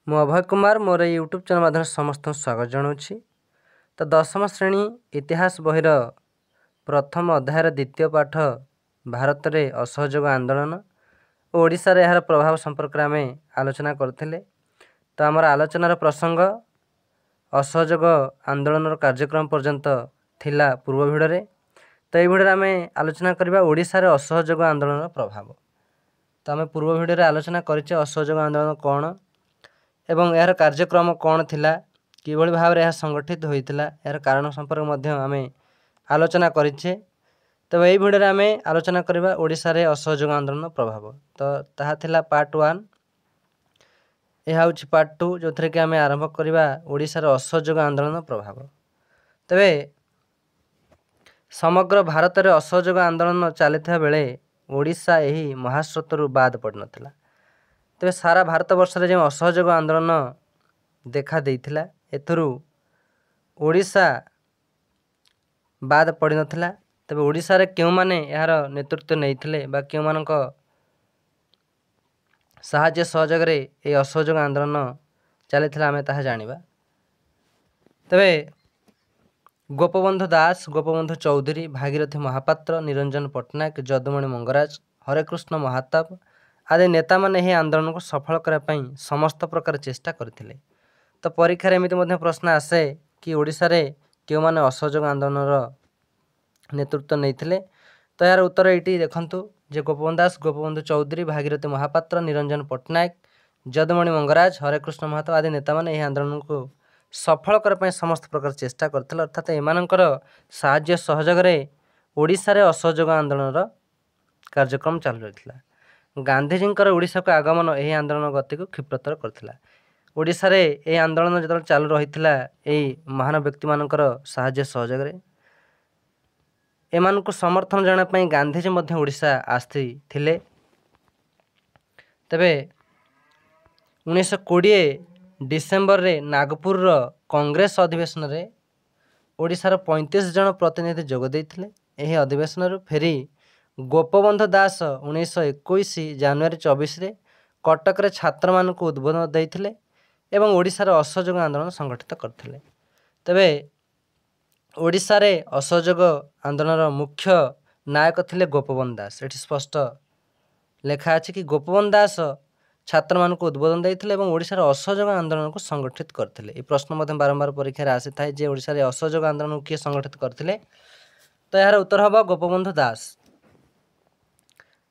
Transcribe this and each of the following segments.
ମୁଁ ଅଭୟ କୁମାର ମୋର ଏଇ ୟୁଟ୍ୟୁବ୍ ଚ୍ୟାନେଲ୍ ମାଧ୍ୟମରେ ସମସ୍ତଙ୍କୁ ସ୍ୱାଗତ ଜଣାଉଛି। ତ ଦଶମ ଶ୍ରେଣୀ ଇତିହାସ ବହିର ପ୍ରଥମ ଅଧ୍ୟାୟର ଦ୍ୱିତୀୟ ପାଠ ଭାରତରେ ଅସହଯୋଗ ଆନ୍ଦୋଳନ ଓ ଓଡ଼ିଶାରେ ଏହାର ପ୍ରଭାବ ସମ୍ପର୍କରେ ଆମେ ଆଲୋଚନା କରିଥିଲେ। ତ ଆମର ଆଲୋଚନାର ପ୍ରସଙ୍ଗ ଅସହଯୋଗ ଆନ୍ଦୋଳନର କାର୍ଯ୍ୟକ୍ରମ ପର୍ଯ୍ୟନ୍ତ ଥିଲା ପୂର୍ବ ଭିଡ଼ିଓରେ। ତ ଏହି ଭିଡ଼ିଓରେ ଆମେ ଆଲୋଚନା କରିବା ଓଡ଼ିଶାରେ ଅସହଯୋଗ ଆନ୍ଦୋଳନର ପ୍ରଭାବ। ତ ଆମେ ପୂର୍ବ ଭିଡ଼ିଓରେ ଆଲୋଚନା କରିଛେ ଅସହଯୋଗ ଆନ୍ଦୋଳନ କ'ଣ ଏବଂ ଏହାର କାର୍ଯ୍ୟକ୍ରମ କ'ଣ ଥିଲା, କିଭଳି ଭାବରେ ଏହା ସଂଗଠିତ ହୋଇଥିଲା, ଏହାର କାରଣ ସମ୍ପର୍କ ମଧ୍ୟ ଆମେ ଆଲୋଚନା କରିଛେ। ତେବେ ଏହି ଭିଡ଼ିଓରେ ଆମେ ଆଲୋଚନା କରିବା ଓଡ଼ିଶାରେ ଅସହଯୋଗ ଆନ୍ଦୋଳନର ପ୍ରଭାବ। ତ ତାହା ଥିଲା ପାର୍ଟ 1। ଏହା ହେଉଛି ପାର୍ଟ 2, ଯେଉଁଥିରେ କି ଆମେ ଆରମ୍ଭ କରିବା ଓଡ଼ିଶାର ଅସହଯୋଗ ଆନ୍ଦୋଳନର ପ୍ରଭାବ। ତେବେ ସମଗ୍ର ଭାରତରେ ଅସହଯୋଗ ଆନ୍ଦୋଳନ ଚାଲିଥିବା ବେଳେ ଓଡ଼ିଶା ଏହି ମହାସ୍ରୋତରୁ ବାଦ ପଡ଼ିନଥିଲା। ତେବେ ସାରା ଭାରତବର୍ଷରେ ଯେଉଁ ଅସହଯୋଗ ଆନ୍ଦୋଳନ ଦେଖା ଦେଇଥିଲା, ଏଥିରୁ ଓଡ଼ିଶା ବାଦ ପଡ଼ିନଥିଲା। ତେବେ ଓଡ଼ିଶାରେ କେଉଁମାନେ ଏହାର ନେତୃତ୍ୱ ନେଇଥିଲେ ବା କେଉଁମାନଙ୍କ ସାହାଯ୍ୟ ସହଯୋଗରେ ଏହି ଅସହଯୋଗ ଆନ୍ଦୋଳନ ଚାଲିଥିଲା ଆମେ ତାହା ଜାଣିବା। ତେବେ ଗୋପବନ୍ଧୁ ଦାସ, ଗୋପବନ୍ଧୁ ଚୌଧୁରୀ, ଭାଗୀରଥୀ ମହାପାତ୍ର, ନିରଞ୍ଜନ ପଟ୍ଟନାୟକ, ଯଦୁମଣି ମଙ୍ଗରାଜ, ହରେକୃଷ୍ଣ ମହାତାବ ଆଦି ନେତାମାନେ ଏହି ଆନ୍ଦୋଳନକୁ ସଫଳ କରିବା ପାଇଁ ସମସ୍ତ ପ୍ରକାର ଚେଷ୍ଟା କରିଥିଲେ। ତ ପରୀକ୍ଷାରେ ଏମିତି ମଧ୍ୟ ପ୍ରଶ୍ନ ଆସେ କି ଓଡ଼ିଶାରେ କେଉଁମାନେ ଅସହଯୋଗ ଆନ୍ଦୋଳନର ନେତୃତ୍ୱ ନେଇଥିଲେ। ତ ଏହାର ଉତ୍ତର ଏଇଠି ଦେଖନ୍ତୁ ଯେ ଗୋପବନ୍ଧୁ ଦାସ, ଗୋପବନ୍ଧୁ ଚୌଧୁରୀ, ଭାଗୀରଥୀ ମହାପାତ୍ର, ନିରଞ୍ଜନ ପଟ୍ଟନାୟକ, ଯଦୁମଣି ମଙ୍ଗରାଜ, ହରେକୃଷ୍ଣ ମହାତାବ ଆଦି ନେତାମାନେ ଏହି ଆନ୍ଦୋଳନକୁ ସଫଳ କରିବା ପାଇଁ ସମସ୍ତ ପ୍ରକାର ଚେଷ୍ଟା କରିଥିଲେ। ଅର୍ଥାତ୍ ଏମାନଙ୍କର ସାହାଯ୍ୟ ସହଯୋଗରେ ଓଡ଼ିଶାରେ ଅସହଯୋଗ ଆନ୍ଦୋଳନର କାର୍ଯ୍ୟକ୍ରମ ଚାଲୁ ରହିଥିଲା। ଗାନ୍ଧିଜୀଙ୍କର ଓଡ଼ିଶାକୁ ଆଗମନ ଏହି ଆନ୍ଦୋଳନ ଗତିକୁ କ୍ଷିପ୍ରତର କରିଥିଲା। ଓଡ଼ିଶାରେ ଏହି ଆନ୍ଦୋଳନ ଯେତେବେଳେ ଚାଲୁ ରହିଥିଲା ଏହି ମହାନ ବ୍ୟକ୍ତିମାନଙ୍କର ସାହାଯ୍ୟ ସହଯୋଗରେ, ଏମାନଙ୍କୁ ସମର୍ଥନ ଜଣାଇବା ପାଇଁ ଗାନ୍ଧିଜୀ ମଧ୍ୟ ଓଡ଼ିଶା ଆସିଥିଲେ। ତେବେ 1920 ଡିସେମ୍ବରରେ ନାଗପୁରର କଂଗ୍ରେସ ଅଧିବେଶନରେ ଓଡ଼ିଶାର 35 ଜଣ ପ୍ରତିନିଧି ଯୋଗ ଦେଇଥିଲେ। ଏହି ଅଧିବେଶନରୁ ଫେରି ଗୋପବନ୍ଧୁ ଦାସ 1921 ଜାନୁଆରୀ 24ରେ କଟକରେ ଛାତ୍ରମାନଙ୍କୁ ଉଦ୍ବୋଧନ ଦେଇଥିଲେ ଏବଂ ଓଡ଼ିଶାର ଅସହଯୋଗ ଆନ୍ଦୋଳନ ସଂଗଠିତ କରିଥିଲେ। ତେବେ ଓଡ଼ିଶାରେ ଅସହଯୋଗ ଆନ୍ଦୋଳନର ମୁଖ୍ୟ ନାୟକ ଥିଲେ ଗୋପବନ୍ଧୁ ଦାସ। ଏଠି ସ୍ପଷ୍ଟ ଲେଖା ଅଛି କି ଗୋପବନ୍ଧୁ ଦାସ ଛାତ୍ରମାନଙ୍କୁ ଉଦ୍ବୋଧନ ଦେଇଥିଲେ ଏବଂ ଓଡ଼ିଶାର ଅସହଯୋଗ ଆନ୍ଦୋଳନକୁ ସଂଗଠିତ କରିଥିଲେ। ଏହି ପ୍ରଶ୍ନ ମଧ୍ୟ ବାରମ୍ବାର ପରୀକ୍ଷାରେ ଆସିଥାଏ ଯେ ଓଡ଼ିଶାରେ ଅସହଯୋଗ ଆନ୍ଦୋଳନକୁ କିଏ ସଂଗଠିତ କରିଥିଲେ। ତ ଏହାର ଉତ୍ତର ହେବ ଗୋପବନ୍ଧୁ ଦାସ।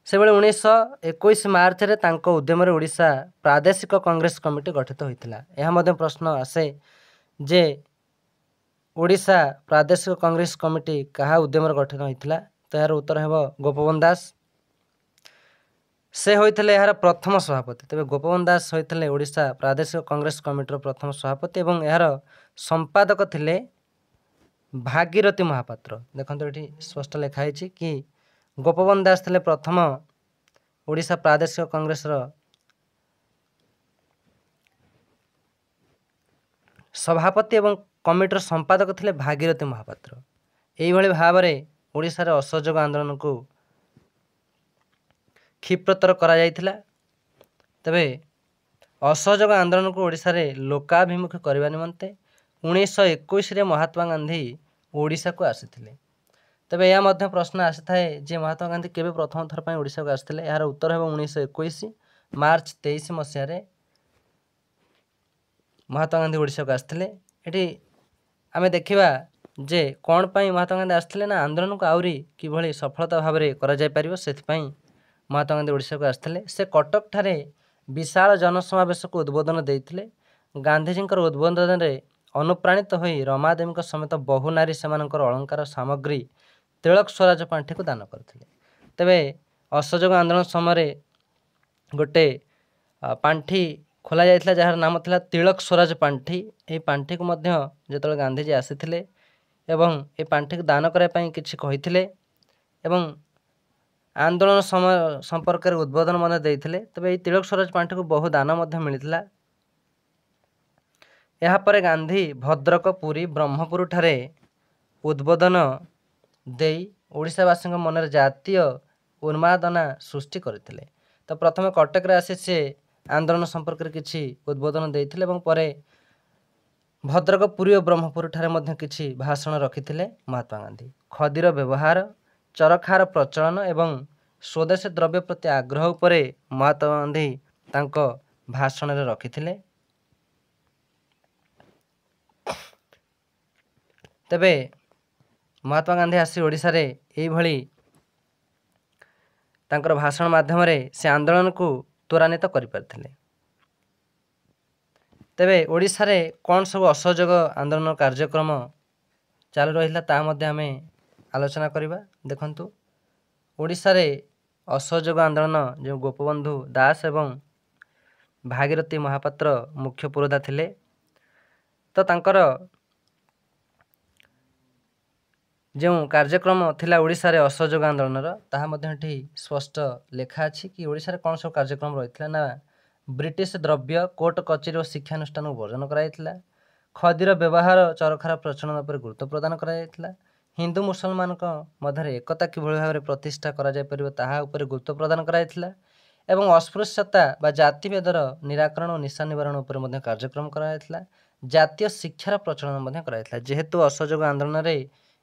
ସେଭଳି 1921 ମାର୍ଚ୍ଚରେ ତାଙ୍କ ଉଦ୍ୟମରେ ଓଡ଼ିଶା ପ୍ରାଦେଶିକ କଂଗ୍ରେସ କମିଟି ଗଠିତ ହୋଇଥିଲା। ଏହା ମଧ୍ୟ ପ୍ରଶ୍ନ ଆସେ ଯେ ଓଡ଼ିଶା ପ୍ରାଦେଶିକ କଂଗ୍ରେସ କମିଟି କାହା ଉଦ୍ୟମରେ ଗଠିତ ହୋଇଥିଲା। ତ ଏହାର ଉତ୍ତର ହେବ ଗୋପବନ୍ଧୁ ଦାସ। ସେ ହୋଇଥିଲେ ଏହାର ପ୍ରଥମ ସଭାପତି। ତେବେ ଗୋପବନ୍ଧୁ ଦାସ ହୋଇଥିଲେ ଓଡ଼ିଶା ପ୍ରାଦେଶିକ କଂଗ୍ରେସ କମିଟିର ପ୍ରଥମ ସଭାପତି ଏବଂ ଏହାର ସମ୍ପାଦକ ଥିଲେ ଭାଗୀରଥୀ ମହାପାତ୍ର। ଦେଖନ୍ତୁ ଏଠି ସ୍ପଷ୍ଟ ଲେଖା ହେଇଛି କି ଗୋପବନ୍ଧୁ ଦାସ ଥିଲେ ପ୍ରଥମ ଓଡ଼ିଶା ପ୍ରାଦେଶିକ କଂଗ୍ରେସର ସଭାପତି ଏବଂ କମିଟିର ସମ୍ପାଦକ ଥିଲେ ଭାଗୀରଥୀ ମହାପାତ୍ର। ଏହିଭଳି ଭାବରେ ଓଡ଼ିଶାରେ ଅସହଯୋଗ ଆନ୍ଦୋଳନକୁ କ୍ଷିପ୍ରତର କରାଯାଇଥିଲା। ତେବେ ଅସହଯୋଗ ଆନ୍ଦୋଳନକୁ ଓଡ଼ିଶାରେ ଲୋକାଭିମୁଖୀ କରିବା ନିମନ୍ତେ 1921ରେ ମହାତ୍ମା ଗାନ୍ଧୀ ଓଡ଼ିଶାକୁ ଆସିଥିଲେ। ତେବେ ଏହା ମଧ୍ୟ ପ୍ରଶ୍ନ ଆସିଥାଏ ଯେ ମହାତ୍ମା ଗାନ୍ଧୀ କେବେ ପ୍ରଥମ ଥର ପାଇଁ ଓଡ଼ିଶାକୁ ଆସିଥିଲେ। ଏହାର ଉତ୍ତର ହେବ 1921 ମାର୍ଚ୍ଚ 23 ମସିହାରେ ମହାତ୍ମା ଗାନ୍ଧୀ ଓଡ଼ିଶାକୁ ଆସିଥିଲେ। ଏଠି ଆମେ ଦେଖିବା ଯେ କ'ଣ ପାଇଁ ମହାତ୍ମା ଗାନ୍ଧୀ ଆସିଥିଲେ ନା ଆନ୍ଦୋଳନକୁ ଆହୁରି କିଭଳି ସଫଳତା ଭାବରେ କରାଯାଇପାରିବ ସେଥିପାଇଁ ମହାତ୍ମା ଗାନ୍ଧୀ ଓଡ଼ିଶାକୁ ଆସିଥିଲେ। ସେ କଟକଠାରେ ବିଶାଳ ଜନସମାବେଶକୁ ଉଦ୍ବୋଧନ ଦେଇଥିଲେ। ଗାନ୍ଧିଜୀଙ୍କର ଉଦ୍ବୋଧନରେ ଅନୁପ୍ରାଣିତ ହୋଇ ରମାଦେବୀଙ୍କ ସମେତ ବହୁ ନାରୀ ସେମାନଙ୍କର ଅଳଙ୍କାର ସାମଗ୍ରୀ ତିଳକ ସ୍ୱରାଜ ପାଣ୍ଠିକୁ ଦାନ କରିଥିଲେ। ତେବେ ଅସହଯୋଗ ଆନ୍ଦୋଳନ ସମୟରେ ଗୋଟେ ପାଣ୍ଠି ଖୋଲା ଯାଇଥିଲା ଯାହାର ନାମ ଥିଲା ତିଳକ ସ୍ୱରାଜ ପାଣ୍ଠି। ଏହି ପାଣ୍ଠିକୁ ମଧ୍ୟ ଯେତେବେଳେ ଗାନ୍ଧିଜୀ ଆସିଥିଲେ ଏବଂ ଏ ପାଣ୍ଠିକୁ ଦାନ କରିବା ପାଇଁ କିଛି କହିଥିଲେ ଏବଂ ଆନ୍ଦୋଳନ ସମୟ ସମ୍ପର୍କରେ ଉଦ୍ବୋଧନ ମଧ୍ୟ ଦେଇଥିଲେ। ତେବେ ଏହି ତିଳକ ସ୍ୱରାଜ ପାଣ୍ଠିକୁ ବହୁ ଦାନ ମଧ୍ୟ ମିଳିଥିଲା। ଏହାପରେ ଗାନ୍ଧୀ ଭଦ୍ରକ, ପୁରୀ, ବ୍ରହ୍ମପୁର ଠାରେ ଉଦ୍ବୋଧନ ଦେଇ ଓଡ଼ିଶାବାସୀଙ୍କ ମନରେ ଜାତୀୟ ଉନ୍ମାଦନା ସୃଷ୍ଟି କରିଥିଲେ। ତ ପ୍ରଥମେ କଟକରେ ଆସି ସେ आंदोलन संपर्क किछि उद्बोधन देइथिले एवं परे भद्रक पुरी और ब्रह्मपुर ठारे मध्य किछि भाषण रखिथिले महात्मा गांधी। खदीर व्यवहार, चरखार प्रचलन एवं स्वदेश द्रव्य प्रति आग्रह उपरे महात्मा गांधी तांको भाषण रे रखिथिले। तेबे महात्मा गांधी आसी ओडिशा रे एई भली तांकर भाषण माध्यम से आंदोलन को त्वरान्वित करि पारथिले। तेबे ओडिशा रे कौन सब असहयोग आंदोलन कार्यक्रम चालू रहिला ता मध्ये आमे आलोचना करिबा। देखंतु ओडिशा रे असहयोग आंदोलन जो गोपबंधु दास एवं भागीरथी महापात्र मुख्य पुरोधा थिले, तो तांकर जो कार्यक्रम थिला ओडिशा रे असहयोग आंदोलन ताहा मध्ये स्पष्ट लेखा अछि कि ओडिशा रे कौन सब कार्यक्रम रहितला ना ब्रिटिश द्रव्य कोर्ट कचेरी और शिक्षानुष्ठान को वर्जन कराइथिला, खदीर व्यवहार चरखार प्रचलन पर गुरुत्व प्रदान कराइथिला, हिंदू मुसलमान मध्य एकता किभଳି भाव प्रतिष्ठा करा जाय परिबो ताहा उपर गुरुत्व प्रदान कराइथिला एवं अस्पृश्यता बा जातिभेदर निराकरण और निशा निवारण उपर मध्ये कार्यक्रम कराइथिला। जातीय शिक्षार प्रचलन मध्ये कराइथिला। जेहेतु असहयोग आंदोलन रे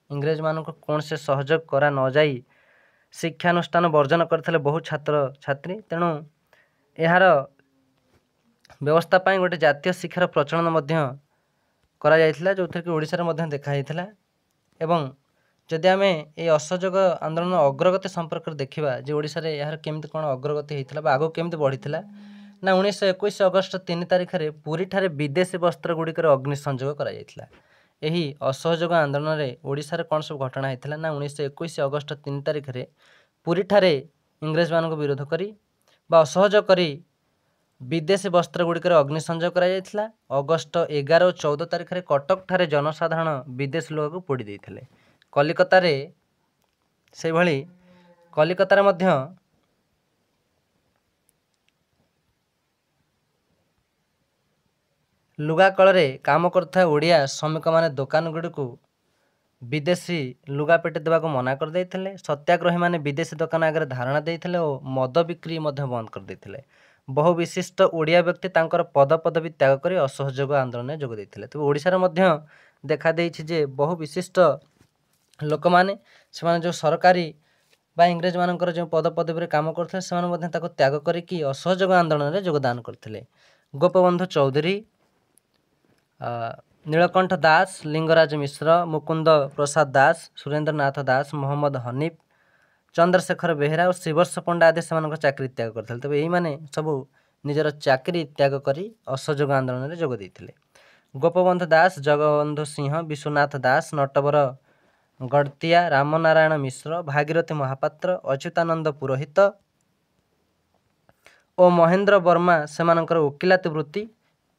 इंग्रेज मानक कौन से सहयोग करा न जाई शिक्षानुष्ठान वर्जन करथिले बहु छात्र छात्री, तेणु यार व्यवस्था पाई गोटे जातीय शिक्षार प्रचलन मध्य करा जायथिला, जो कि ओडिशा रे मध्य देखा जायथिला। एवं जदि आमे ए असहयोग आंदोलन अग्रगति संपर्क देखिबा जे ओडिशा रे यार केमिति कोन अग्रगति हेतिला बा आगो केमिति बढ़िथिला ना 1921 अगस्त 3 तारिख रे पुरी ठारे विदेशी वस्त्र गुड़िकर अग्नि संयोग करा जायथिला। एही असहयोग आंदोलन रे ओडिशा रे कोन सब घटना हेतिला ना 1921 अगस्त 3 तारिख रे पुरी ठारे इंग्रेज मानको विरोध करी बा असहयोग करी विदेशी वस्त्र गुड़िकर अग्नि संयोग करा जायथिला। अगस्त 11 और 14 तारिख रे कटक ठारे जनसाधारण विदेश लोक को पोड़ी देइथिले। कलिकता रे से भली कलिकता रे मध्य लुगा कल रे काम करथा ओडिया श्रमिक माने दुकान गुडी को विदेशी लुगा पेटे देवा को मना कर देइथिले। सत्याग्रही माने विदेशी दुकान आगे धारणा देइथिले और मद बिक्री मध्य बंद कर देइथिले। बहु विशिष्ट ओडिया व्यक्ति तांकर पद पदवी त्याग करी असहयोग आंदोलन जोग देइथिले। तो ओडिशा रे मध्य देखा देइछि जे बहु विशिष्ट लोक माने से जो सरकारी बा इंग्रेज मानकर जो पद पदवी काम करथिले से माने ताको त्याग करिकी असहयोग आंदोलन रे योगदान करथिले। गोपबंधु चौधरी, नीलकंठ दास, लिंगराज मिश्र, मुकुंद प्रसाद दास, सुरेंद्र नाथ दास, मोहम्मद हनीफ, चंद्रशेखर बेहेरा और श्रीवर्ष पंडा आदि से चाकरी त्याग करते। तब यही माने सबू निजर चाकरी त्याग करी असहयोग आंदोलन रे जोग देइथिले। गोपबंधु दास, जगबंधु सिंह, विश्वनाथ दास, नटवर गड़तिया, रामनारायण मिश्र, भागीरथी महापात्र, अच्युतानंद पुरोहित और महेंद्र वर्मा सेमानकर वकिलाती वृत्ति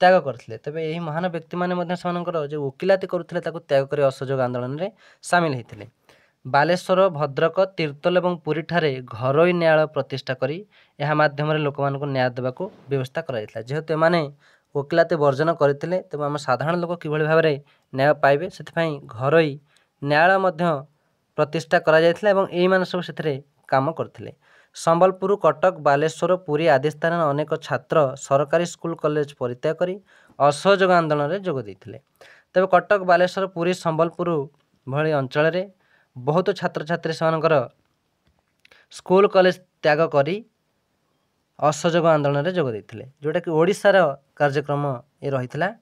त्याग करथिले। तबे यही महान व्यक्ति माने मध्य सेमानकर जो वकिलाती करुथिले ताको त्याग करी असहयोग आंदोलन रे शामिल हेतिले। बालेश्वर, भद्रक, तीर्तोल और पुरी ठारे घरोई न्यायालय प्रतिष्ठा करी यह माध्यम लोक मान न्याय देवाक व्यवस्था कराइथिला। जेहेतु एमाने वकिलाती वर्जन करथिले तेबे आम साधारण लोक किभଳି भाबरे न्याय पाइबे सेथिपाई घरोई न्यायालय मध्य प्रतिष्ठा करा जायथिला एवं एई मान सब सेथिरे काम करथिले। संबलपुर, कटक, बालेश्वर, पुरी आदि स्थान अनेक छात्र सरकारी स्कूल कॉलेज परित्याग करी असहयोग आंदोलन रे जोग देइथिले। तबे कटक, बालेश्वर, पुरी, संबलपुर भली अंचल रे बहुत छात्र छात्री सेमानकर स्कूल कॉलेज त्याग करी असहयोग आंदोलन रे जोग देइथिले, जोटा कि ओडिशा रो कार्यक्रम ए रहिथिला।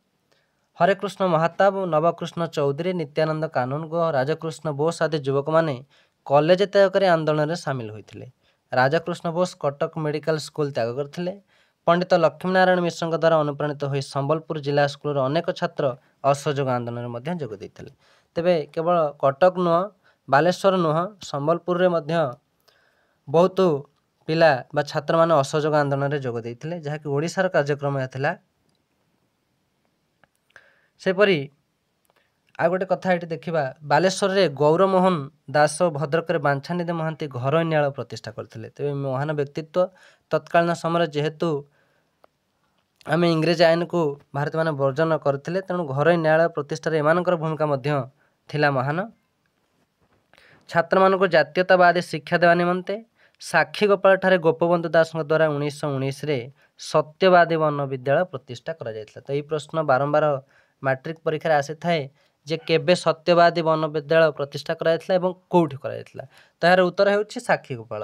हरेकृष्ण महाताब, नवकृष्ण चौधरी, नित्यानंद कानूनगो, राजकृष्ण बोस आदि युवक माने कॉलेज त्याग करी आंदोलन रे शामिल होइथिले। राजकृष्ण बोस कटक मेडिकल स्कूल त्याग करथिले। पंडित लक्ष्मीनारायण मिश्र द्वारा अनुप्राणित होई संबलपुर जिला स्कूल अनेक छात्र असहयोग आंदोलन रे मध्य जोग देइथिले। तेबे केवल कटक नुह, बालेश्वर नुह, संबलपुर रे मध्य बहुत पिला बा छात्र माने असहयोग आंदोलन रे जोग देइथिले, जहा कि ओडिसा रो कार्यक्रम याथिला। सेपरी आ गोटे कथा ये देखा बालेश्वर रे गौरमोहन दास, भद्रक रे बांछानिधि महांती घरोई न्यायालय प्रतिष्ठा करथिले। तेबे महान व्यक्तित्व तत्कालीन समय जेहेतु आम इंग्रेज आईन को भारत माने वर्जन करथिले तेणु घरोई न्यायालय प्रतिष्ठार एमानकर भूमिका मध्य थिला महान। छात्र मानक जातीयतावादी शिक्षा देवा निमंते ସାକ୍ଷୀଗୋପାଳ ଠାରେ ଗୋପବନ୍ଧୁ ଦାସଙ୍କ ଦ୍ୱାରା 1919 ସତ୍ୟବାଦୀ ବନ ବିଦ୍ୟାଳୟ ପ୍ରତିଷ୍ଠା କରାଯାଇଥିଲା। ତ ଏହି ପ୍ରଶ୍ନ ବାରମ୍ବାର ମାଟ୍ରିକ ପରୀକ୍ଷାରେ ଆସିଥାଏ ଯେ କେବେ ସତ୍ୟବାଦୀ ବନ ବିଦ୍ୟାଳୟ ପ୍ରତିଷ୍ଠା କରାଯାଇଥିଲା ଏବଂ କେଉଁଠି କରାଯାଇଥିଲା। ତ ଏହାର ଉତ୍ତର ହେଉଛି ସାକ୍ଷୀଗୋପାଳ।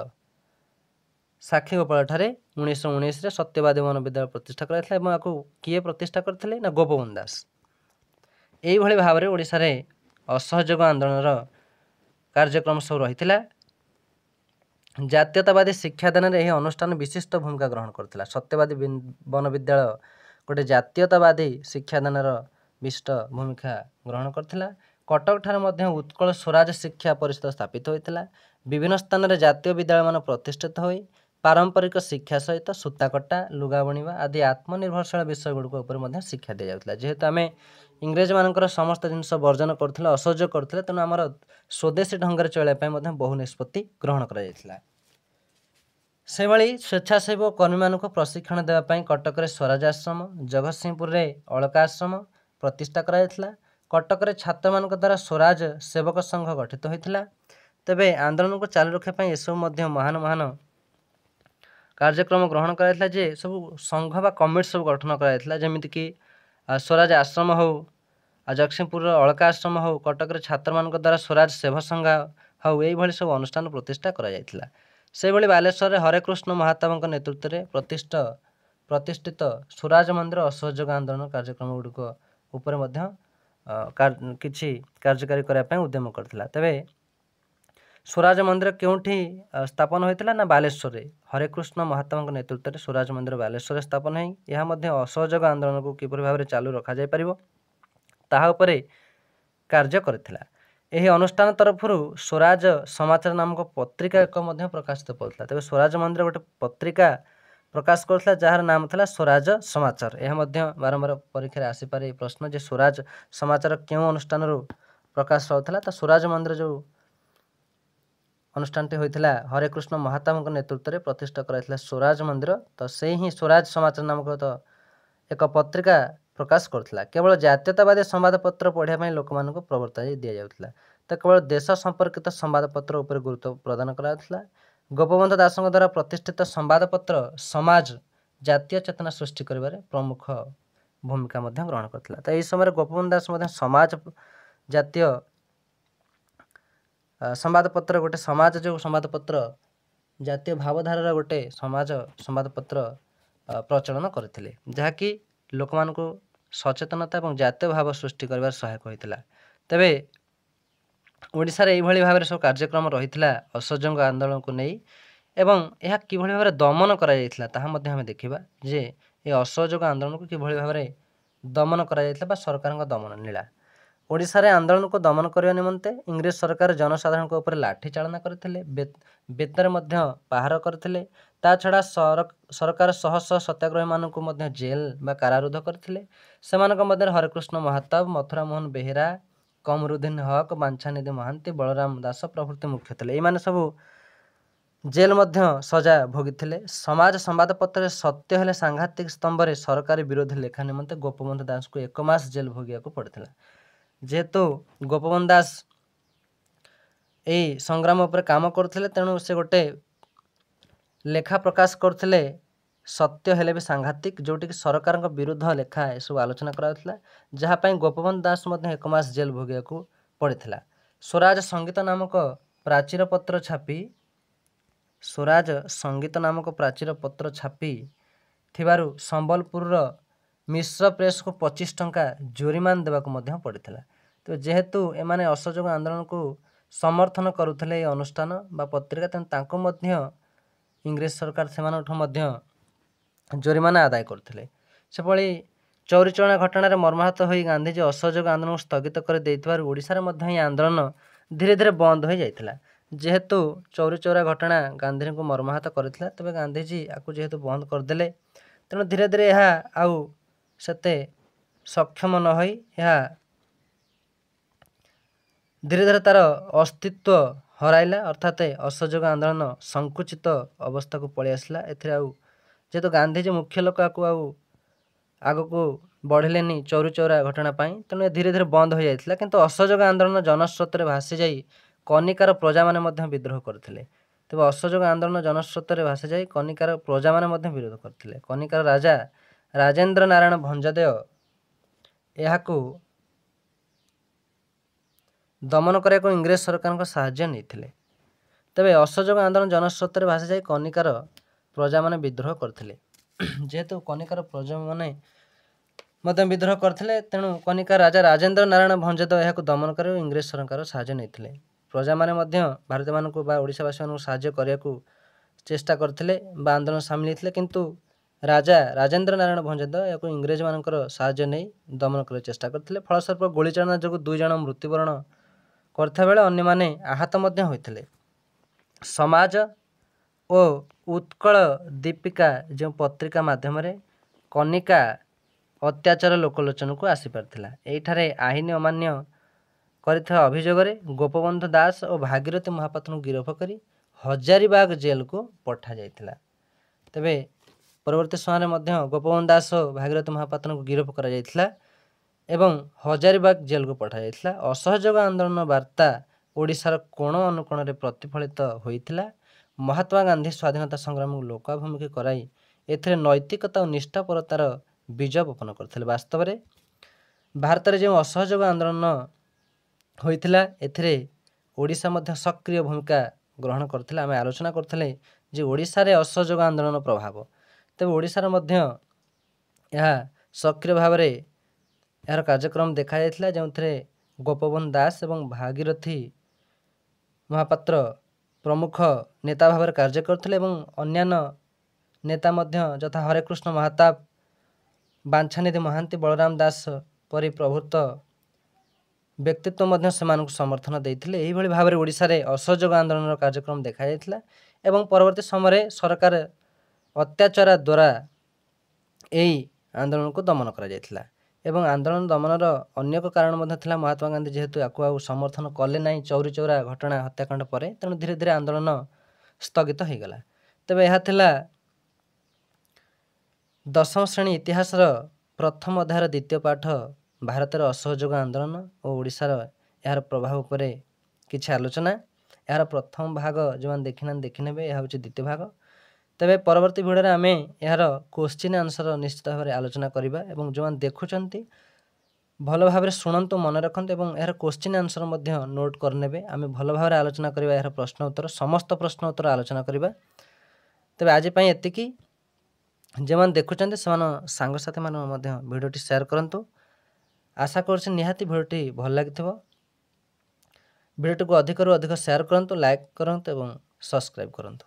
ସାକ୍ଷୀଗୋପାଳ ଠାରେ 1919 ସତ୍ୟବାଦୀ ବନ ବିଦ୍ୟାଳୟ ପ୍ରତିଷ୍ଠା କରାଯାଇଥିଲା ଏବଂ ଏହାକୁ କିଏ ପ୍ରତିଷ୍ଠା କରିଥିଲେ ନା ଗୋପବନ୍ଧୁ ଦାସ। ଏଇଭଳି ଭାବରେ ଓଡ଼ିଶାରେ ଅସହଯୋଗ ଆନ୍ଦୋଳନର କାର୍ଯ୍ୟକ୍ରମ ସବୁ ରହିଥିଲା। ଜାତୀୟତାବାଦୀ ଶିକ୍ଷାଦାନରେ ଏହି ଅନୁଷ୍ଠାନ ବିଶିଷ୍ଟ ଭୂମିକା ଗ୍ରହଣ କରିଥିଲା। ସତ୍ୟବାଦୀ ବନ ବିଦ୍ୟାଳୟ ଗୋଟେ ଜାତୀୟତାବାଦୀ ଶିକ୍ଷାଦାନର ବିଶିଷ୍ଟ ଭୂମିକା ଗ୍ରହଣ କରିଥିଲା। କଟକଠାରେ ମଧ୍ୟ ଉତ୍କଳ ସ୍ୱରାଜ ଶିକ୍ଷା ପରିଷଦ ସ୍ଥାପିତ ହୋଇଥିଲା। ବିଭିନ୍ନ ସ୍ଥାନରେ ଜାତୀୟ ବିଦ୍ୟାଳୟମାନ ପ୍ରତିଷ୍ଠିତ ହୋଇ ପାରମ୍ପରିକ ଶିକ୍ଷା ସହିତ ସୂତାକଟା, ଲୁଗା ବୁଣିବା ଆଦି ଆତ୍ମନିର୍ଭରଶୀଳ ବିଷୟଗୁଡ଼ିକ ଉପରେ ମଧ୍ୟ ଶିକ୍ଷା ଦିଆଯାଉଥିଲା। ଯେହେତୁ ଆମେ ଇଂରେଜମାନଙ୍କର ସମସ୍ତ ଜିନିଷ ବର୍ଜନ କରୁଥିଲେ, ଅସହଯୋଗ କରୁଥିଲେ, ତେଣୁ ଆମର ସ୍ୱଦେଶୀ ଢଙ୍ଗରେ ଚଳିବା ପାଇଁ ମଧ୍ୟ ବହୁ ନିଷ୍ପତ୍ତି ଗ୍ରହଣ କରାଯାଇଥିଲା। ସେଭଳି ସ୍ୱେଚ୍ଛାସେବୀ ଓ କର୍ମୀମାନଙ୍କୁ ପ୍ରଶିକ୍ଷଣ ଦେବା ପାଇଁ କଟକରେ ସ୍ୱରାଜ ଆଶ୍ରମ, ଜଗତସିଂହପୁରରେ ଅଳକା ଆଶ୍ରମ ପ୍ରତିଷ୍ଠା କରାଯାଇଥିଲା। କଟକରେ ଛାତ୍ରମାନଙ୍କ ଦ୍ୱାରା ସ୍ୱରାଜ ସେବକ ସଂଘ ଗଠିତ ହୋଇଥିଲା। ତେବେ ଆନ୍ଦୋଳନକୁ ଚାଲୁ ରଖିବା ପାଇଁ ଏସବୁ ମଧ୍ୟ ମହାନ ମହାନ କାର୍ଯ୍ୟକ୍ରମ ଗ୍ରହଣ କରାଯାଇଥିଲା ଯେ ସବୁ ସଂଘ ବା କମିଟି ସବୁ ଗଠନ କରାଯାଇଥିଲା। ଯେମିତିକି ସ୍ୱରାଜ ଆଶ୍ରମ ହେଉ, ଜଗତସିଂହପୁରର ଅଳକା ଆଶ୍ରମ ହେଉ, କଟକରେ ଛାତ୍ରମାନଙ୍କ ଦ୍ୱାରା ସ୍ୱରାଜ ସେବା ସଂଘ ହେଉ, ଏଇଭଳି ସବୁ ଅନୁଷ୍ଠାନ ପ୍ରତିଷ୍ଠା କରାଯାଇଥିଲା। ସେହିଭଳି ବାଲେଶ୍ୱରରେ ହରେକୃଷ୍ଣ ମହାତାବଙ୍କ ନେତୃତ୍ୱରେ ପ୍ରତିଷ୍ଠିତ ସ୍ୱରାଜ ମନ୍ଦିର ଅସହଯୋଗ ଆନ୍ଦୋଳନ କାର୍ଯ୍ୟକ୍ରମ ଗୁଡ଼ିକ ଉପରେ ମଧ୍ୟ କିଛି କାର୍ଯ୍ୟକାରୀ କରିବା ପାଇଁ ଉଦ୍ୟମ କରିଥିଲା। ତେବେ ସ୍ୱରାଜ ମନ୍ଦିର କେଉଁଠି ସ୍ଥାପନ ହୋଇଥିଲା ନା ବାଲେଶ୍ୱରରେ। ହରେକୃଷ୍ଣ ମହାତାବଙ୍କ ନେତୃତ୍ୱରେ ସ୍ୱରାଜ ମନ୍ଦିର ବାଲେଶ୍ୱରରେ ସ୍ଥାପନ ହୋଇ ଏହା ମଧ୍ୟ ଅସହଯୋଗ ଆନ୍ଦୋଳନକୁ କିପରି ଭାବରେ ଚାଲୁ ରଖାଯାଇପାରିବ ତାହା ଉପରେ କାର୍ଯ୍ୟ କରିଥିଲା। ଏହି ଅନୁଷ୍ଠାନ ତରଫରୁ ସ୍ୱରାଜ ସମାଚାର ନାମକ ପତ୍ରିକା ଏକ ମଧ୍ୟ ପ୍ରକାଶିତ କରୁଥିଲା। ତେବେ ସ୍ୱରାଜ ମନ୍ଦିର ଗୋଟେ ପତ୍ରିକା ପ୍ରକାଶ କରୁଥିଲା ଯାହାର ନାମ ଥିଲା ସ୍ୱରାଜ ସମାଚାର। ଏହା ମଧ୍ୟ ବାରମ୍ବାର ପରୀକ୍ଷାରେ ଆସିପାରେ ଏହି ପ୍ରଶ୍ନ ଯେ ସ୍ୱରାଜ ସମାଚାର କେଉଁ ଅନୁଷ୍ଠାନରୁ ପ୍ରକାଶ ପାଉଥିଲା। ତ ସ୍ୱରାଜ ମନ୍ଦିର ଯେଉଁ ଅନୁଷ୍ଠାନଟି ହୋଇଥିଲା ହରେକୃଷ୍ଣ ମହାତାବଙ୍କ ନେତୃତ୍ୱରେ ପ୍ରତିଷ୍ଠା କରାଯାଇଥିଲା ସ୍ୱରାଜ ମନ୍ଦିର, ତ ସେଇ ହିଁ ସ୍ୱରାଜ ସମାଚାର ନାମକ ଏକ ପତ୍ରିକା ପ୍ରକାଶ କରୁଥିଲା। କେବଳ ଜାତୀୟତାବାଦୀ ସମ୍ବାଦପତ୍ର ପଢ଼ିବା ପାଇଁ ଲୋକମାନଙ୍କୁ ପ୍ରବର୍ତ୍ତାଇ ଦିଆଯାଉଥିଲା। ତ କେବଳ ଦେଶ ସମ୍ପର୍କିତ ସମ୍ବାଦପତ୍ର ଉପରେ ଗୁରୁତ୍ୱ ପ୍ରଦାନ କରାଯାଉଥିଲା। ଗୋପବନ୍ଧୁ ଦାସଙ୍କ ଦ୍ୱାରା ପ୍ରତିଷ୍ଠିତ ସମ୍ବାଦପତ୍ର ସମାଜ ଜାତୀୟ ଚେତନା ସୃଷ୍ଟି କରିବାରେ ପ୍ରମୁଖ ଭୂମିକା ମଧ୍ୟ ଗ୍ରହଣ କରିଥିଲା। ତ ଏହି ସମୟରେ ଗୋପବନ୍ଧୁ ଦାସ ମଧ୍ୟ ସମାଜ ଜାତୀୟ ସମ୍ବାଦପତ୍ର ଗୋଟେ ସମାଜ ଯେଉଁ ସମ୍ବାଦପତ୍ର ଜାତୀୟ ଭାବଧାରାର ଗୋଟେ ସମାଜ ସମ୍ବାଦପତ୍ର ପ୍ରଚଳନ କରିଥିଲେ, ଯାହାକି ଲୋକମାନଙ୍କୁ ସଚେତନତା ଏବଂ ଜାତୀୟ ଭାବ ସୃଷ୍ଟି କରିବାରେ ସହାୟକ ହୋଇଥିଲା। ତେବେ ଓଡ଼ିଶାରେ ଏଇଭଳି ଭାବରେ ସବୁ କାର୍ଯ୍ୟକ୍ରମ ରହିଥିଲା ଅସହଯୋଗ ଆନ୍ଦୋଳନକୁ ନେଇ ଏବଂ ଏହା କିଭଳି ଭାବରେ ଦମନ କରାଯାଇଥିଲା ତାହା ମଧ୍ୟ ଆମେ ଦେଖିବା ଯେ ଏ ଅସହଯୋଗ ଆନ୍ଦୋଳନକୁ କିଭଳି ଭାବରେ ଦମନ କରାଯାଇଥିଲା ବା ସରକାରଙ୍କ ଦମନ ନୀଳା। ଓଡ଼ିଶାରେ ଆନ୍ଦୋଳନକୁ ଦମନ କରିବା ନିମନ୍ତେ ଇଂରେଜ ସରକାର ଜନସାଧାରଣଙ୍କ ଉପରେ ଲାଠି ଚାଳନା କରିଥିଲେ, ବେତରେ ମଧ୍ୟ ପାହାର କରିଥିଲେ। ତା ଛଡ଼ା ସରକାର ଶହ ଶହ ସତ୍ୟାଗ୍ରହୀମାନଙ୍କୁ ମଧ୍ୟ ଜେଲ୍ ବା କାରାରୁଦ୍ଧ କରିଥିଲେ। ସେମାନଙ୍କ ମଧ୍ୟରେ ହରେକୃଷ୍ଣ ମହାତାବ, ମଥୁରା ମୋହନ ବେହେରା, କମରୁଦ୍ଦିନ ହକ୍, ବାଞ୍ଛାନିଧି ମହାନ୍ତି, ବଳରାମ ଦାସ ପ୍ରଭୃତି ମୁଖ୍ୟ ଥିଲେ। ଏଇମାନେ ସବୁ ଜେଲ୍ ମଧ୍ୟ ସଜା ଭୋଗିଥିଲେ। ସମାଜ ସମ୍ବାଦପତ୍ରରେ ସତ୍ୟ ହେଲେ ସାଂଘାତିକ ସ୍ତମ୍ଭରେ ସରକାରୀ ବିରୋଧୀ ଲେଖା ନିମନ୍ତେ ଗୋପବନ୍ଧୁ ଦାସଙ୍କୁ 1 ମାସ ଜେଲ୍ ଭୋଗିବାକୁ ପଡ଼ିଥିଲା। ଯେହେତୁ ଗୋପବନ୍ଧୁ ଦାସ ଏହି ସଂଗ୍ରାମ ଉପରେ କାମ କରୁଥିଲେ ତେଣୁ ସେ ଗୋଟେ ଲେଖା ପ୍ରକାଶ କରୁଥିଲେ ସତ୍ୟ ହେଲେ ବି ସାଂଘାତିକ, ଯେଉଁଠିକି ସରକାରଙ୍କ ବିରୁଦ୍ଧ ଲେଖା ଏସବୁ ଆଲୋଚନା କରାଯାଉଥିଲା, ଯାହା ପାଇଁ ଗୋପବନ୍ଧୁ ଦାସ ମଧ୍ୟ 1 ମାସ ଜେଲ୍ ଭୋଗିବାକୁ ପଡ଼ିଥିଲା। ସ୍ୱରାଜ ସଙ୍ଗୀତ ନାମକ ପ୍ରାଚୀର ପତ୍ର ଛାପି ଥିବାରୁ ସମ୍ବଲପୁରର ମିଶ୍ର ପ୍ରେସ୍କୁ 25 ଟଙ୍କା ଜୋରିମାନା ଦେବାକୁ ମଧ୍ୟ ପଡ଼ିଥିଲା। ତ ଯେହେତୁ ଏମାନେ ଅସହଯୋଗ ଆନ୍ଦୋଳନକୁ ସମର୍ଥନ କରୁଥିଲେ ଏହି ଅନୁଷ୍ଠାନ ବା ପତ୍ରିକା, ତେଣୁ ତାଙ୍କୁ ମଧ୍ୟ ଇଂରେଜ ସରକାର ସେମାନଙ୍କଠୁ ମଧ୍ୟ ଜୋରିମାନା ଆଦାୟ କରୁଥିଲେ। ସେଭଳି ଚୌରିଚରଣ ଘଟଣାରେ ମର୍ମାହତ ହୋଇ ଗାନ୍ଧିଜୀ ଅସହଯୋଗ ଆନ୍ଦୋଳନକୁ ସ୍ଥଗିତ କରି ଦେଇଥିବାରୁ ଓଡ଼ିଶାରେ ମଧ୍ୟ ଏହି ଆନ୍ଦୋଳନ ଧୀରେ ଧୀରେ ବନ୍ଦ ହୋଇଯାଇଥିଲା। ଯେହେତୁ ଚୌରିଚୌରା ଘଟଣା ଗାନ୍ଧୀଜୀଙ୍କୁ ମର୍ମାହତ କରିଥିଲା, ତେବେ ଗାନ୍ଧିଜୀ ଆକୁ ଯେହେତୁ ବନ୍ଦ କରିଦେଲେ, ତେଣୁ ଧୀରେ ଧୀରେ ଏହା ଆଉ ସେତେ ସକ୍ଷମ ନ ହୋଇ ଏହା ଧୀରେ ଧୀରେ ତା'ର ଅସ୍ତିତ୍ୱ ହରାଇଲା, ଅର୍ଥାତ୍ ଅସହଯୋଗ ଆନ୍ଦୋଳନ ସଙ୍କୁଚିତ ଅବସ୍ଥାକୁ ପଳେଇ ଆସିଲା। ଏଥିରେ ଆଉ ଯେହେତୁ ଗାନ୍ଧିଜୀ ମୁଖ୍ୟ ଲୋକ ଆକୁ ଆଉ ଆଗକୁ ବଢ଼ିଲେନି ଚୌରିଚୌରା ଘଟଣା ପାଇଁ, ତେଣୁ ଧୀରେ ଧୀରେ ବନ୍ଦ ହୋଇଯାଇଥିଲା। କିନ୍ତୁ ଅସହଯୋଗ ଆନ୍ଦୋଳନ ଜନସ୍ରୋତରେ ଭାସି ଯାଇ କନିକାର ପ୍ରଜାମାନେ ମଧ୍ୟ ବିଦ୍ରୋହ କରିଥିଲେ। ତେବେ ଅସହଯୋଗ ଆନ୍ଦୋଳନ ଜନସ୍ରୋତରେ ଭାସିଯାଇ କନିକାର ପ୍ରଜାମାନେ ମଧ୍ୟ ବିରୋଧ କରିଥିଲେ। କନିକାର ରାଜା ରାଜେନ୍ଦ୍ର ନାରାୟଣ ଭଞ୍ଜଦେୟ ଏହାକୁ ଦମନ କରିବାକୁ ଇଂରେଜ ସରକାରଙ୍କ ସାହାଯ୍ୟ ନେଇଥିଲେ। ତେବେ ଅସହଯୋଗ ଆନ୍ଦୋଳନ ଜନସ୍ରୋତରେ ଭାସିଯାଇ କନିକାର ପ୍ରଜାମାନେ ବିଦ୍ରୋହ କରିଥିଲେ। ଯେହେତୁ କନିକାର ପ୍ରଜାମାନେ ମଧ୍ୟ ବିଦ୍ରୋହ କରିଥିଲେ, ତେଣୁ କନିକାର ରାଜା ରାଜେନ୍ଦ୍ର ନାରାୟଣ ଭଞ୍ଜଦେୟ ଏହାକୁ ଦମନ କରିବାକୁ ଇଂରେଜ ସରକାର ସାହାଯ୍ୟ ନେଇଥିଲେ। ପ୍ରଜାମାନେ ମଧ୍ୟ ଭାରତୀୟମାନଙ୍କୁ ବା ଓଡ଼ିଶାବାସୀମାନଙ୍କୁ ସାହାଯ୍ୟ କରିବାକୁ ଚେଷ୍ଟା କରିଥିଲେ ବା ଆନ୍ଦୋଳନ ସାମିଲ ହୋଇଥିଲେ, କିନ୍ତୁ ରାଜା ରାଜେନ୍ଦ୍ର ନାରାୟଣ ଭଞ୍ଜଦେୟ ଏହାକୁ ଇଂରେଜମାନଙ୍କର ସାହାଯ୍ୟ ନେଇ ଦମନ କରିବାକୁ ଚେଷ୍ଟା କରିଥିଲେ। ଫଳସ୍ୱରୂପ ଗୁଳିଚାଳନା ଯୋଗୁଁ 2 ଜଣ ମୃତ୍ୟୁବରଣ କରିଥିବା ବେଳେ ଅନ୍ୟମାନେ ଆହତ ମଧ୍ୟ ହୋଇଥିଲେ। ସମାଜ ଓ ଉତ୍କଳ ଦୀପିକା ଯେଉଁ ପତ୍ରିକା ମାଧ୍ୟମରେ କନିକା ଅତ୍ୟାଚାର ଲୋକଲୋଚନକୁ ଆସିପାରିଥିଲା। ଏହିଠାରେ ଆଇନ ଅମାନ୍ୟ କରିଥିବା ଅଭିଯୋଗରେ ଗୋପବନ୍ଧୁ ଦାସ ଓ ଭାଗୀରଥୀ ମହାପାତ୍ରଙ୍କୁ ଗିରଫ କରି ହଜାରିବାଗ ଜେଲକୁ ପଠାଯାଇଥିଲା। ତେବେ ପରବର୍ତ୍ତୀ ସମୟରେ ମଧ୍ୟ ଗୋପବନ୍ଧୁ ଦାସ ଓ ଭାଗୀରଥୀ ମହାପାତ୍ରଙ୍କୁ ଗିରଫ କରାଯାଇଥିଲା ଏବଂ ହଜାରିବାଗ ଜେଲକୁ ପଠାଯାଇଥିଲା। ଅସହଯୋଗ ଆନ୍ଦୋଳନ ବାର୍ତ୍ତା ଓଡ଼ିଶାର କୋଣ ଅନୁକୋଣରେ ପ୍ରତିଫଳିତ ହୋଇଥିଲା। ମହାତ୍ମା ଗାନ୍ଧୀ ସ୍ୱାଧୀନତା ସଂଗ୍ରାମକୁ ଲୋକାଭିମୁଖୀ କରାଇ ଏଥିରେ ନୈତିକତା ଓ ନିଷ୍ଠାପରତାର ବୀଜ ବପନ କରିଥିଲେ। ବାସ୍ତବରେ ଭାରତରେ ଯେଉଁ ଅସହଯୋଗ ଆନ୍ଦୋଳନ ହୋଇଥିଲା, ଏଥିରେ ଓଡ଼ିଶା ମଧ୍ୟ ସକ୍ରିୟ ଭୂମିକା ଗ୍ରହଣ କରିଥିଲା। ଆମେ ଆଲୋଚନା କରୁଥିଲେ ଯେ ଓଡ଼ିଶାରେ ଅସହଯୋଗ ଆନ୍ଦୋଳନ ପ୍ରଭାବ, ତେବେ ଓଡ଼ିଶାରେ ମଧ୍ୟ ଏହା ସକ୍ରିୟ ଭାବରେ ଏହାର କାର୍ଯ୍ୟକ୍ରମ ଦେଖାଯାଇଥିଲା, ଯେଉଁଥିରେ ଗୋପବନ୍ଧୁ ଦାସ ଏବଂ ଭାଗୀରଥୀ ମହାପାତ୍ର ପ୍ରମୁଖ ନେତା ଭାବରେ କାର୍ଯ୍ୟ କରୁଥିଲେ ଏବଂ ଅନ୍ୟାନ୍ୟ ନେତା ମଧ୍ୟ ଯଥା ହରେକୃଷ୍ଣ ମହାତାବ, ବାଞ୍ଛାନିଧି ମହାନ୍ତି, ବଳରାମ ଦାସ ପରି ପ୍ରଭୃତ ବ୍ୟକ୍ତିତ୍ୱ ମଧ୍ୟ ସେମାନଙ୍କୁ ସମର୍ଥନ ଦେଇଥିଲେ। ଏହିଭଳି ଭାବରେ ଓଡ଼ିଶାରେ ଅସହଯୋଗ ଆନ୍ଦୋଳନର କାର୍ଯ୍ୟକ୍ରମ ଦେଖାଯାଇଥିଲା ଏବଂ ପରବର୍ତ୍ତୀ ସମୟରେ ସରକାର ଅତ୍ୟାଚାର ଦ୍ୱାରା ଏହି ଆନ୍ଦୋଳନକୁ ଦମନ କରାଯାଇଥିଲା। ଏବଂ ଆନ୍ଦୋଳନ ଦମନର ଅନ୍ୟ ଏକ କାରଣ ମଧ୍ୟ ଥିଲା, ମହାତ୍ମା ଗାନ୍ଧୀ ଯେହେତୁ ୟାକୁ ଆଉ ସମର୍ଥନ କଲେ ନାହିଁ ଚୌରୀ ଚୌରା ଘଟଣା ହତ୍ୟାକାଣ୍ଡ ପରେ, ତେଣୁ ଧୀରେ ଧୀରେ ଆନ୍ଦୋଳନ ସ୍ଥଗିତ ହୋଇଗଲା। ତେବେ ଏହା ଥିଲା 10ମ ଶ୍ରେଣୀ ଇତିହାସର ପ୍ରଥମ ଅଧ୍ୟାୟର ଦ୍ୱିତୀୟ ପାଠ, ଭାରତର ଅସହଯୋଗ ଆନ୍ଦୋଳନ ଓ ଓଡ଼ିଶାର ଏହାର ପ୍ରଭାବ ଉପରେ କିଛି ଆଲୋଚନା। ଏହାର ପ୍ରଥମ ଭାଗ ଯେଉଁମାନେ ଦେଖିନାହାନ୍ତି ଦେଖିନେବେ, ଏହା ହେଉଛି ଦ୍ୱିତୀୟ ଭାଗ। ତେବେ ପରବର୍ତ୍ତୀ ଭିଡ଼ିଓରେ ଆମେ ଏହାର କ୍ୱେଶ୍ଚିନ୍ ଆନ୍ସର ନିଶ୍ଚିତ ଭାବରେ ଆଲୋଚନା କରିବା ଏବଂ ଯେଉଁମାନେ ଦେଖୁଛନ୍ତି ଭଲ ଭାବରେ ଶୁଣନ୍ତୁ, ମନେ ରଖନ୍ତୁ ଏବଂ ଏହାର କ୍ୱେଶ୍ଚିନ୍ ଆନ୍ସର ମଧ୍ୟ ନୋଟ୍ କରିନେବେ। ଆମେ ଭଲ ଭାବରେ ଆଲୋଚନା କରିବା ଏହାର ପ୍ରଶ୍ନ ଉତ୍ତର, ସମସ୍ତ ପ୍ରଶ୍ନ ଉତ୍ତର ଆଲୋଚନା କରିବା। ତେବେ ଆଜି ପାଇଁ ଏତିକି। ଯେଉଁମାନେ ଦେଖୁଛନ୍ତି ସେମାନେ ସାଙ୍ଗସାଥିମାନଙ୍କୁ ମଧ୍ୟ ଭିଡ଼ିଓଟି ସେୟାର କରନ୍ତୁ। ଆଶା କରୁଛି ନିହାତି ଭିଡ଼ିଓଟି ଭଲ ଲାଗିଥିବ। ଭିଡ଼ିଓଟିକୁ ଅଧିକରୁ ଅଧିକ ସେୟାର କରନ୍ତୁ, ଲାଇକ୍ କରନ୍ତୁ ଏବଂ ସବସ୍କ୍ରାଇବ୍ କରନ୍ତୁ।